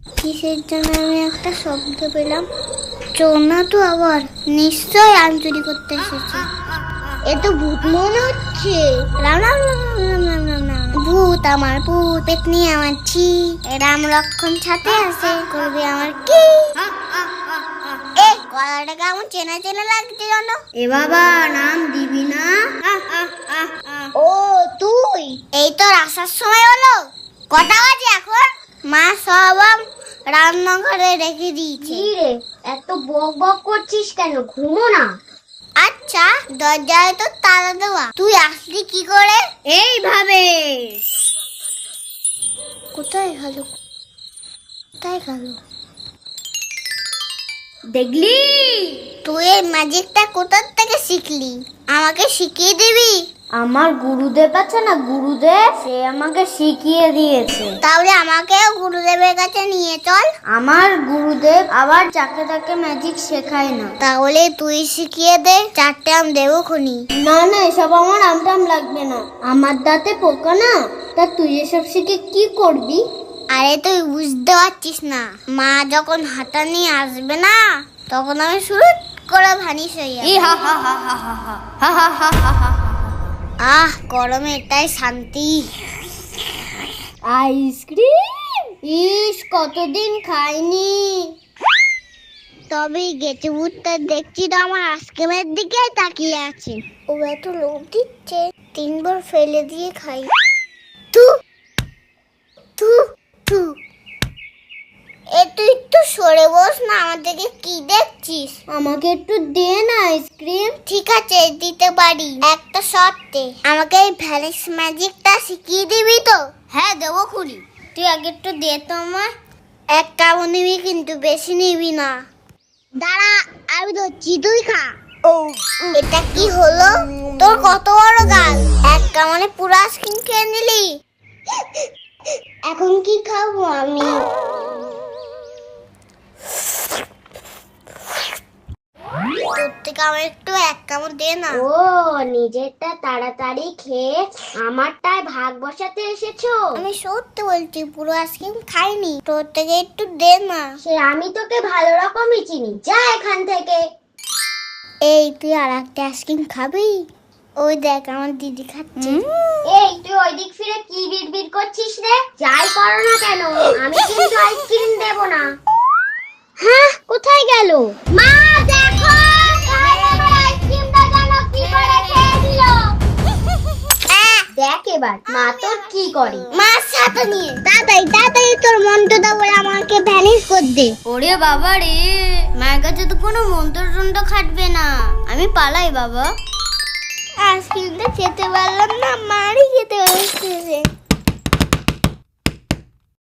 কিসের জন্য আমি একটা শব্দ পেলাম? চোনা তো আবার নিশ্চয় আম চুরি করতে এসেছে। এ তো ভূত মনে হচ্ছে। রাম রাম রাম রাম রাম রাম রাম। ভূত আমার ভূত, পেতনি আমার ছি, রাম লক্ষণ ছাতে আছে, করবে আমার কি? এ গলাটা কেমন চেনা চেনা লাগছে জানো? এ বাবা, নাম দিবি না? ও তুই, এই তো আসার সময় হলো। কটা বাজে এখন? মা সব আম রান্নাঘরে রেখে দিয়েছে। রে, এত বক বক করছিস কেন? ঘুমো না। আচ্ছা, দরজায় তো তালা দেওয়া, তুই আসলি কি করে? এইভাবে। কোথায় গেল? কোথায় গেল? দেখলি? তুই এই ম্যাজিকটা কোথা থেকে শিখলি? আমাকে শিখিয়ে দিবি? আমার গুরুদেব আছে না, গুরুদেব, সে আমাকে শিখিয়ে দিয়েছে। তাহলে আমাকেও গুরুদেবের কাছে নিয়ে চল। আমার গুরুদেব আবার যাকে তাকে ম্যাজিক শেখায় না। তাহলে তুই শিখিয়ে দে, 4টে আম দেবো খুনি। না না, এসব আমার আমটাম লাগবে না। আমার দাঁতে পোকা না, তা তুই এসব শিখে কি করবি? আরে তুই বুঝতে পারছিস না, মা যখন হাতা নিয়ে আসবে না, তখন আমি শুরু করে ভানিস হয়ে যাবো। আহ, গরমে এটাই শান্তি। আইসক্রিম, ইস কতদিন খাইনি। তবে গেছে ভূতটা দেখছি তো আমার আইসক্রিমের দিকে তাকিয়ে আছে। ও এত লোভ দিচ্ছে, 3বার ফেলে দিয়ে খাই। তু তু তু। এ তুই একটু সরে বস না, আমার দিকে কি দেখছিস? আমাকে একটু দে না আইসক্রিম। ঠিক আছে, দিতে পারি, একটা শর্তে। আমাকে এই ভ্যানিশ ম্যাজিকটা শিখিয়ে দিবি তো? হ্যাঁ, দেবো খুনি। তুই আগে একটু দে তো আমার। একটা নিবি কিন্তু বেশি নিবি না। দাঁড়া, আমি ধরছি, তুই খা। এটা কি হলো? তোর কত বড় গাল, একটা পুরো আইসক্রিম খেয়ে নিলি। এখন কি খাবো আমি? তোর থেকে আমার একটু এক কামড় দে না। ও, নিজেরটা তাড়াতাড়ি খেয়ে আমারটায় ভাগ বসাতে এসেছো? আমি সত্যি বলছি, পুরো আইসক্রিম খাইনি, তোর থেকে একটু দে না। সে আমি তোকে ভালো রকমই চিনি, যা এখান থেকে। এই তুই আর একটা আইসক্রিম খাবি? ওই দেখ আমার দিদি খাচ্ছে। এই তুই ওই দিক ফিরে কি বিড়বিড় করছিস রে? যাই করো না কেন, আমি কিন্তু আইসক্রিম দেব না। হ্যাঁ, কোথায় গেল? মা দেখো, আমার আইসক্রিমটা যেন কি করে খেয়ে দিল। দেখ এবার মা তোর কি করে। মার সাথে নিয়ে তাড়াতাড়ি তোর মন্ত্রটা বলে আমাকে ভ্যানিশ কর দে। ওরে বাবা রে, মায়ের কাছে তো কোনো মন্ত্র খাটবে না। আমি পালাই বাবা। আইসক্রিমটা খেতে পারলাম না, মারি